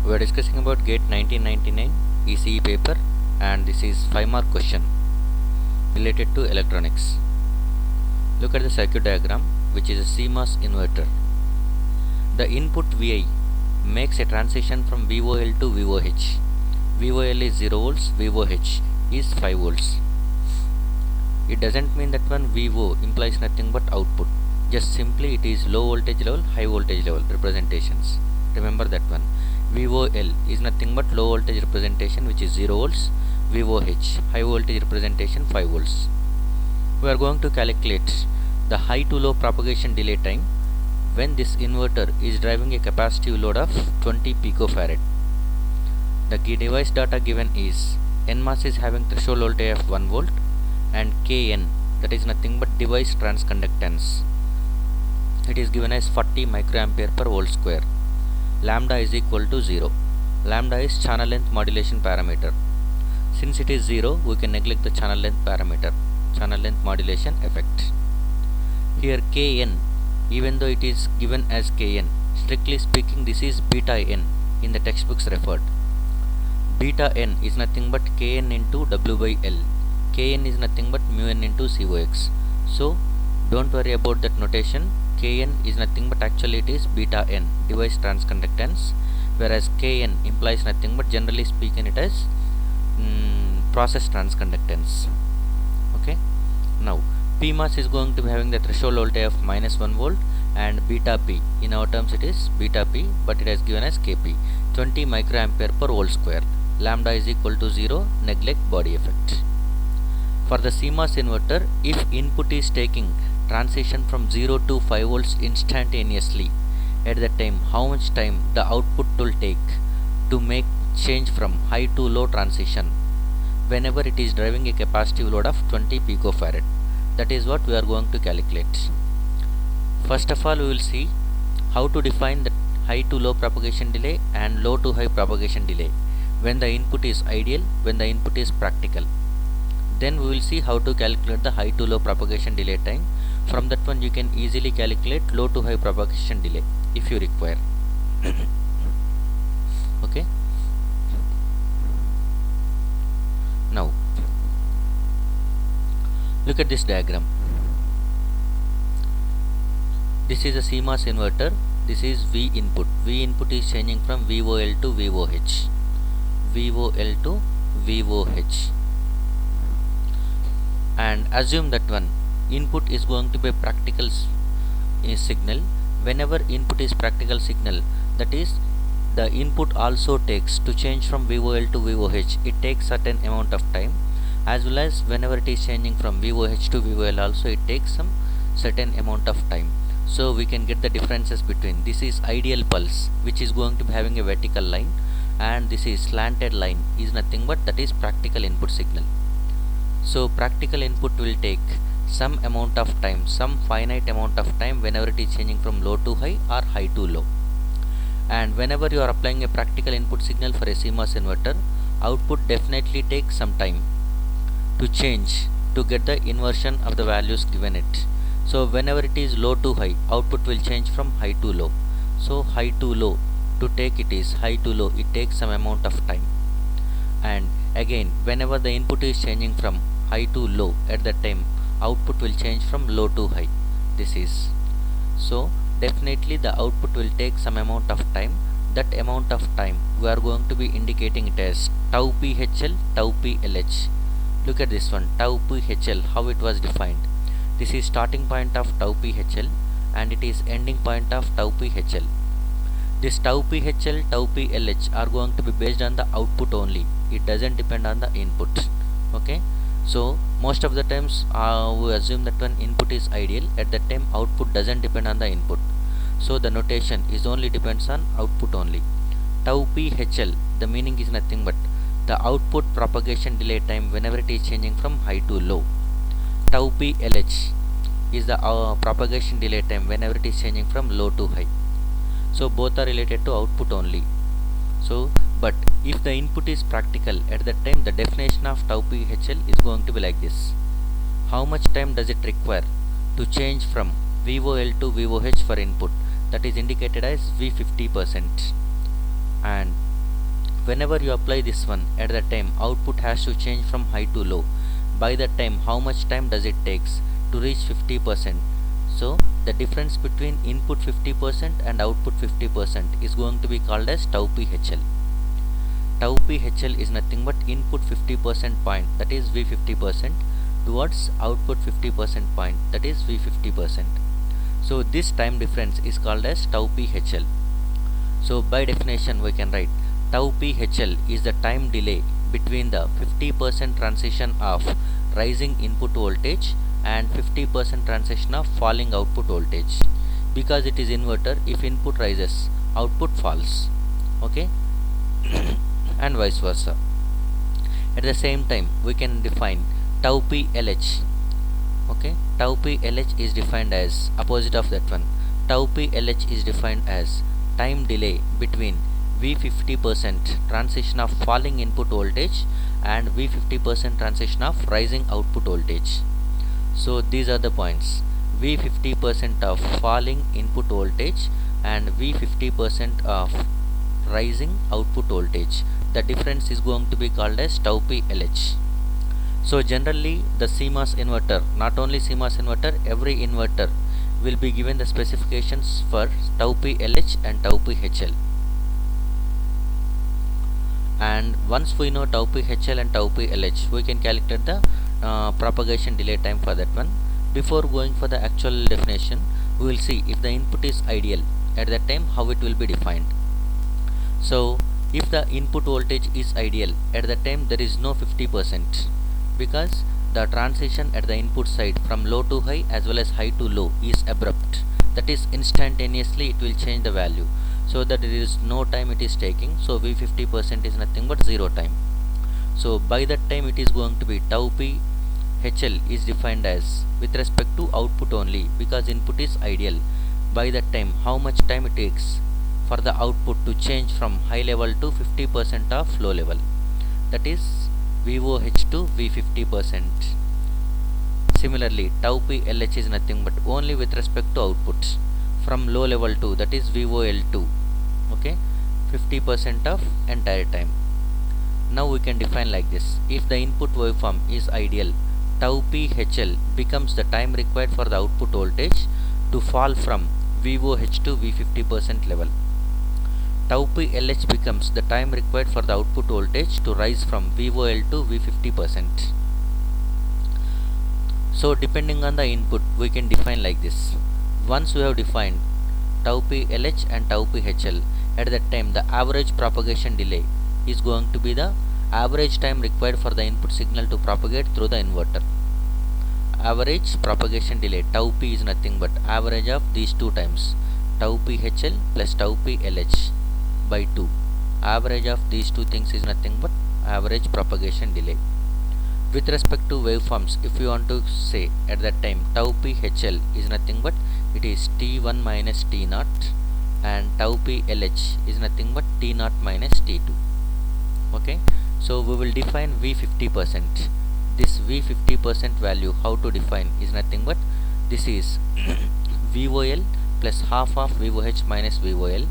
We are discussing about GATE 1999 ECE paper, and this is 5-mark question related to electronics. Look at the circuit diagram, which is a CMOS inverter. The input Vi makes a transition from VOL to VOH. VOL is 0 volts, VOH is 5 volts. It doesn't mean that one VO implies nothing but output. Just simply it is low voltage level, high voltage level representations. Remember that one. VOL is nothing but low voltage representation, which is 0 volts. VOH high voltage representation 5 volts. We are going to calculate the high to low propagation delay time when this inverter is driving a capacitive load of 20 picofarad. The device data given is NMOS is having threshold voltage of 1 volt and Kn, that is nothing but device transconductance. It is given as 40 microampere per volt square. Lambda is equal to 0. Lambda is channel length modulation parameter. Since it is 0, we can neglect the channel length parameter, channel length modulation effect. Here Kn, even though it is given as Kn, strictly speaking this is beta n in the textbooks referred. Beta n is nothing but Kn into W by L. Kn is nothing but mu n into COX. So don't worry about that notation. Kn is nothing but actually it is beta n, device transconductance, whereas Kn implies nothing but generally speaking it as process transconductance. Okay. Now PMOS is going to be having the threshold voltage of -1 volt and beta P. In our terms it is beta P, but it is given as Kp, 20 microampere per volt square. Lambda is equal to 0. Neglect body effect. For the CMOS inverter, if input is taking transition from 0 to 5 volts instantaneously, at that time how much time the output will take to make change from high to low transition whenever it is driving a capacitive load of 20 picofarad. That is what we are going to calculate. First of all, we will see how to define the high to low propagation delay and low to high propagation delay when the input is ideal, when the input is practical. Then we will see how to calculate the high to low propagation delay time. From that one you can easily calculate low to high propagation delay if you require. Okay. Now look at this diagram. This is a CMOS inverter. This is V input. V input is changing from VOL to VOH. VOL to VOH. And assume that one input is going to be a practical signal. Whenever input is practical signal, that is the input also takes to change from VOL to VOH, it takes certain amount of time, as well as whenever it is changing from VOH to VOL also it takes some certain amount of time. So we can get the differences between this is ideal pulse, which is going to be having a vertical line, and this is slanted line is nothing but that is practical input signal. So practical input will take some amount of time, some finite amount of time whenever it is changing from low to high or high to low. And whenever you are applying a practical input signal for a CMOS inverter, output definitely takes some time to change to get the inversion of the values given it. So whenever it is low to high, output will change from high to low. So high to low, to take it is high to low, it takes some amount of time. And again, whenever the input is changing from high to low, at that time output will change from low to high. This is so definitely the output will take some amount of time. That amount of time we are going to be indicating it as tau PHL, tau PLH. Look at this one, tau PHL, how it was defined. This is starting point of tau PHL and it is ending point of tau PHL. This tau PHL, tau PLH are going to be based on the output only. It doesn't depend on the input. Okay. So most of the times we assume that when input is ideal, at that time output doesn't depend on the input. So the notation is only depends on output only. Tau PHL, the meaning is nothing but the output propagation delay time whenever it is changing from high to low. Tau PLH is the propagation delay time whenever it is changing from low to high. So both are related to output only. So but if the input is practical, at that time the definition of tau PHL is going to be like this. How much time does it require to change from VOL to VOH for input? That is indicated as V50%. And whenever you apply this one, at that time output has to change from high to low. By that time, how much time does it takes to reach 50%? So the difference between input 50% and output 50% is going to be called as tau PHL. Tau PHL is nothing but input 50% point, that is V 50%, towards output 50% point, that is V 50%. So this time difference is called as tau PHL. So by definition we can write tau PHL is the time delay between the 50% transition of rising input voltage and 50% transition of falling output voltage. Because it is inverter, if input rises, output falls. Okay, and vice versa. At the same time, we can define tau PLH. Okay, tau PLH is defined as opposite of that one. Tau PLH is defined as time delay between V50% transition of falling input voltage and V50% transition of rising output voltage. So these are the points: V50% of falling input voltage and V50% of rising output voltage. The difference is going to be called as tau PLH. So generally the CMOS inverter, not only CMOS inverter, every inverter will be given the specifications for tau PLH and tau PHL. And once we know tau PHL and tau PLH, we can calculate the propagation delay time for that one. Before going for the actual definition, we will see if the input is ideal, at that time how it will be defined. So if the input voltage is ideal, at that time there is no 50%, because the transition at the input side from low to high as well as high to low is abrupt, that is instantaneously it will change the value, so that there is no time it is taking. So V50% is nothing but 0 time. So by that time it is going to be tau PHL is defined as with respect to output only, because input is ideal. By that time, how much time it takes for the output to change from high level to 50% of low level, that is VOH to V50%. Similarly, tau PLH is nothing but only with respect to outputs from low level to, that is VOL2. Okay, 50% of entire time. Now we can define like this: if the input waveform is ideal, tau PHL becomes the time required for the output voltage to fall from VOH to V50% level. Tau PLH becomes the time required for the output voltage to rise from VOL to V50%. So depending on the input, we can define like this. Once we have defined tau PLH and tau PHL, at that time the average propagation delay is going to be the average time required for the input signal to propagate through the inverter. Average propagation delay, tau P, is nothing but average of these two times, tau PHL plus tau PLH by 2. Average of these two things is nothing but average propagation delay. With respect to waveforms, if you want to say at that time tau PHL is nothing but it is T1 minus T0, and tau PLH is nothing but T0 minus T2. Okay, so we will define V50%. This V50% value, how to define, is nothing but this is VOL plus half of VOH minus VOL,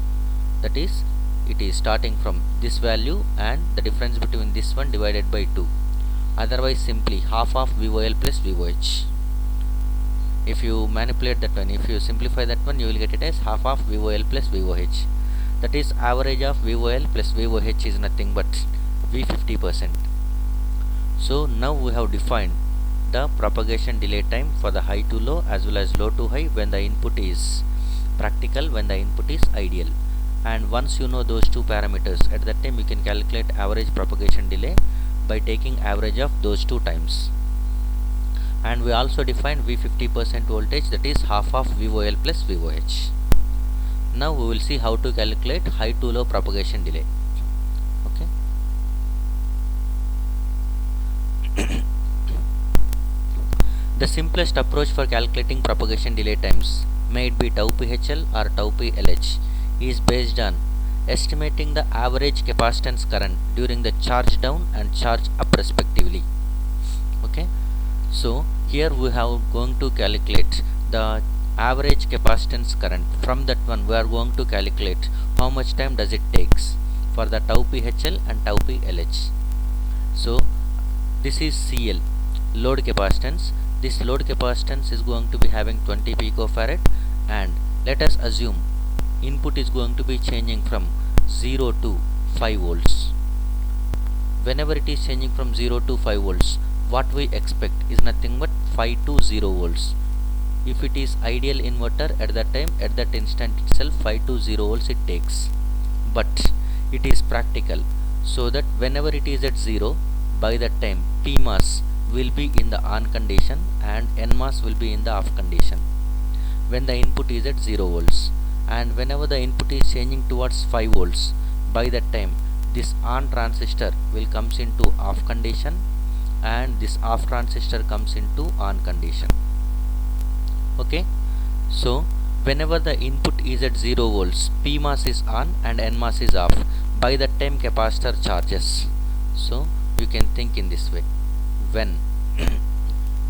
that is it is starting from this value and the difference between this one divided by 2. Otherwise simply half of VOL plus VOH. If you manipulate that one, if you simplify that one, you will get it as half of VOL plus VOH, that is average of VOL plus VOH is nothing but V50%. So now we have defined the propagation delay time for the high to low as well as low to high when the input is practical, when the input is ideal. And once you know those two parameters, at that time you can calculate average propagation delay by taking average of those two times. And we also define V50% voltage, that is half of VOL plus VOH. Now we will see how to calculate high to low propagation delay. Okay. The simplest approach for calculating propagation delay times, may it be tau PHL or tau PLH, is based on estimating the average capacitance current during the charge down and charge up respectively. Okay, so here we have going to calculate the average capacitance current. From that one we are going to calculate how much time does it takes for the tau PHL and tau PLH. So this is CL, load capacitance. This load capacitance is going to be having 20 picofarad, and let us assume input is going to be changing from 0 to 5 volts. Whenever it is changing from 0 to 5 volts, what we expect is nothing but 5 to 0 volts. If it is ideal inverter, at that time, at that instant itself, 5 to 0 volts it takes. But it is practical, so that whenever it is at 0, by that time PMOS will be in the on condition and NMOS will be in the off condition when the input is at 0 volts. And whenever the input is changing towards 5 volts, by that time this on transistor will comes into off condition and this off transistor comes into on condition. Okay, so whenever the input is at 0 volts, PMOS is on and NMOS is off. By that time capacitor charges. So you can think in this way: when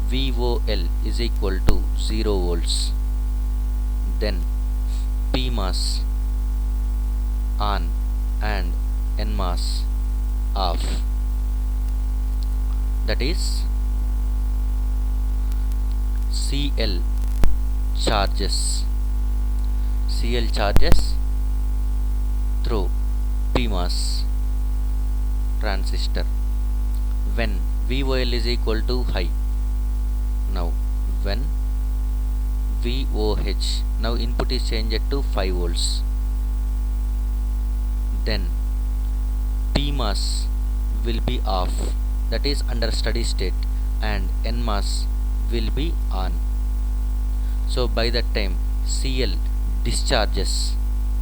VOL is equal to 0 volts, then PMOS on and NMOS off. That is CL charges through PMOS transistor when VOL is equal to high. Now when VOH, now input is changed to 5 volts, then PMOS will be off, that is under steady state, and NMOS will be on. So by that time CL discharges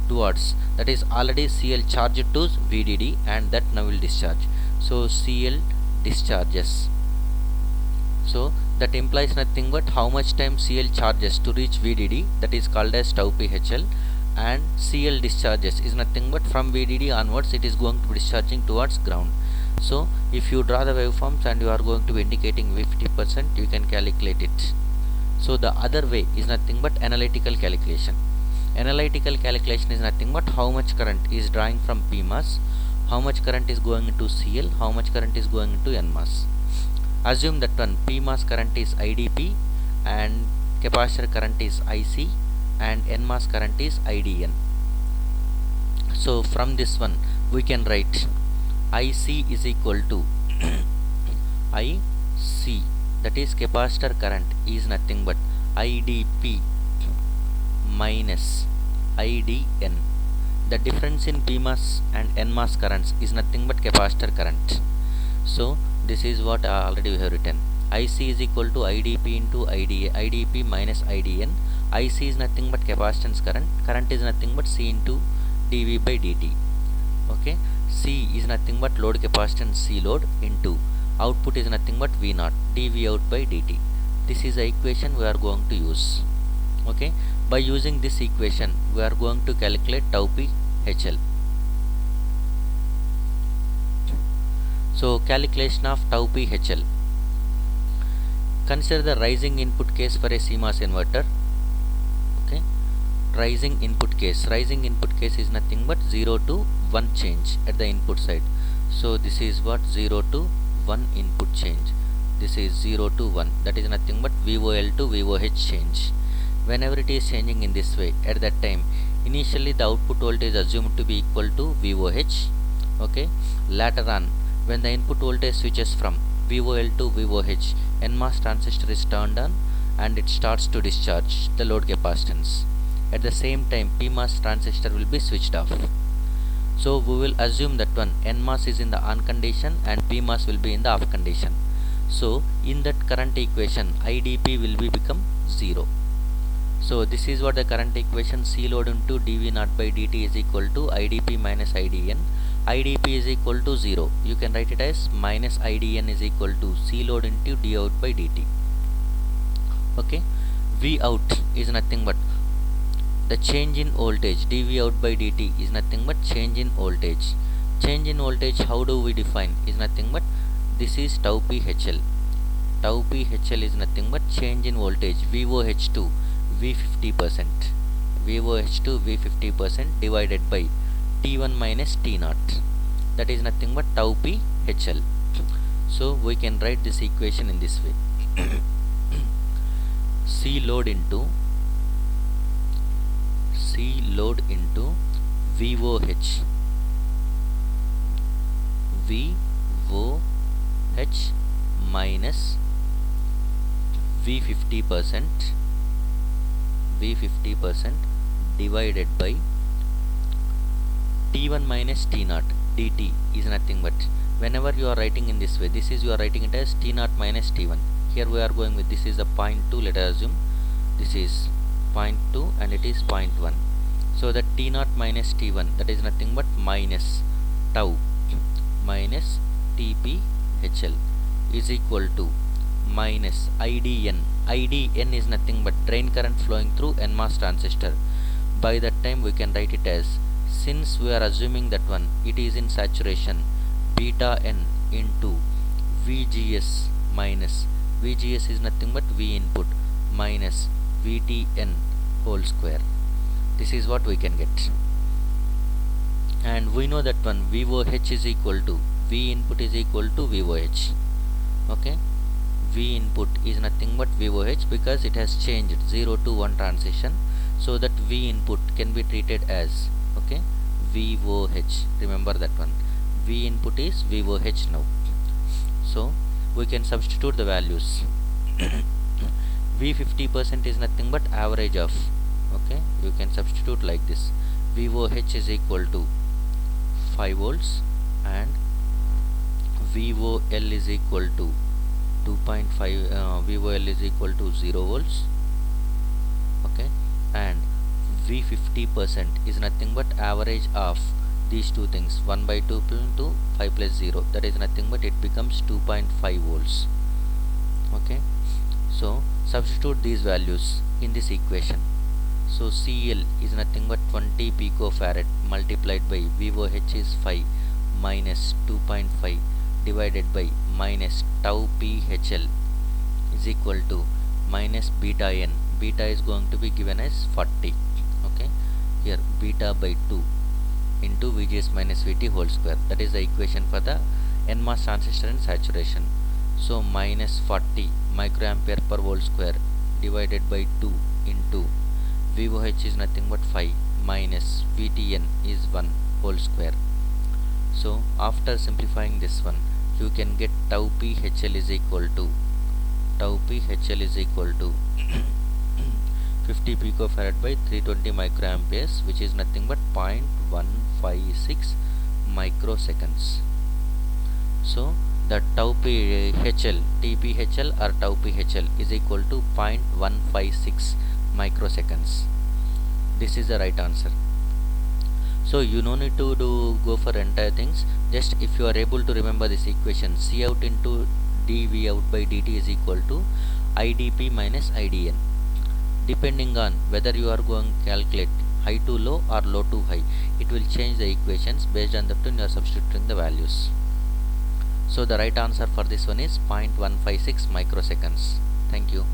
towards, that is already CL charged to VDD and that now will discharge. So CL discharges. So that implies nothing but how much time CL charges to reach VDD, that is called as tau PHL, and CL discharges is nothing but from VDD onwards it is going to be discharging towards ground. So if you draw the waveforms and you are going to be indicating V50%, you can calculate it. So the other way is nothing but analytical calculation. Analytical calculation is nothing but how much current is drawing from PMOS, how much current is going into CL, how much current is going into NMOS. Assume that one PMOS current is IDP and capacitor current is IC and NMOS current is IDN. So from this one we can write IC is equal to IC, that is capacitor current is nothing but IDP minus IDN. The difference in PMOS and NMOS currents is nothing but capacitor current. So this is what already we have written. IC is equal to IDP into IDP minus IDN. IC is nothing but capacitance current. Current is nothing but C into dV by dt. Okay. C is nothing but load capacitance C load into output is nothing but V0 dV out by dt. This is the equation we are going to use. Okay. By using this equation we are going to calculate tau P HL. So calculation of tau P HL. Consider the rising input case for a CMOS inverter. Okay. Rising input case. Rising input case is nothing but 0 to 1 change at the input side. So this is what 0 to 1 input change. This is 0 to 1. That is nothing but VOL to VOH change. Whenever it is changing in this way, at that time initially the output voltage is assumed to be equal to VOH. Okay. Later on, when the input voltage switches from VOL to VOH, NMOS transistor is turned on and it starts to discharge the load capacitance. At the same time PMOS transistor will be switched off. So we will assume that one NMOS is in the on condition and PMOS will be in the off condition. So in that current equation IDP will be become 0. So this is what the current equation: C load into dV0 by dt is equal to IDP minus IDN. IDP is equal to 0. You can write it as minus IDN is equal to C load into d out by dt. Okay. V out is nothing but the change in voltage. dV out by dt is nothing but change in voltage. Change in voltage, how do we define? Is nothing but this is tau P HL. Tau P HL is nothing but change in voltage VOH to V50%. VOH to V50% divided by T1 minus T0, that is nothing but tau p HL. So we can write this equation in this way. C load into VOH minus V50% divided by T1 minus T0 dt is nothing but, whenever you are writing in this way, this is you are writing it as T0 minus T1. Here we are going with, this is a 0.2, let us assume this is 0.2 and it is 0.1. So that T0 minus T1, that is nothing but minus tau minus Tp HL is equal to minus IDN. IDN is nothing but drain current flowing through NMOS transistor. By that time we can write it as, since we are assuming that one it is in saturation, beta n into VGS minus, VGS is nothing but V input minus VTN whole square. This is what we can get. And we know that one VOH is equal to, V input is equal to VOH. Okay, V input is nothing but VOH because it has changed 0 to 1 transition, so that V input can be treated as, okay, VOH. Remember that one, V input is VOH now. So we can substitute the values. V50% is nothing but average of, okay, you can substitute like this, VOH is equal to 5 volts and VOL is equal to 2.5, VOL is equal to 0 volts, okay, and V50% is nothing but average of these two things, 1 by 2 to 5 plus 0, that is nothing but it becomes 2.5 volts. Okay, so substitute these values in this equation. So CL is nothing but 20 picofarad multiplied by VOH is 5 minus 2.5 divided by minus tau p HL is equal to minus beta n. Beta is going to be given as 40. Okay, here beta by 2 into VGS minus VT whole square, that is the equation for the NMOS transistor in saturation. So minus 40 microampere per volt square divided by 2 into VOH is nothing but 5 minus VTN is 1 whole square. So after simplifying this one, you can get tau p HL is equal to 50 picofarad by 320 microamperes, which is nothing but 0.156 microseconds. So the tau p HL, TPHL or tau p HL is equal to 0.156 microseconds. This is the right answer. So you no need to go for entire things, just if you are able to remember this equation, C out into dV out by dt is equal to IDP minus IDN. Depending on whether you are going to calculate high to low or low to high, it will change the equations. Based on that one you are substituting the values. So the right answer for this one is 0.156 microseconds. Thank you.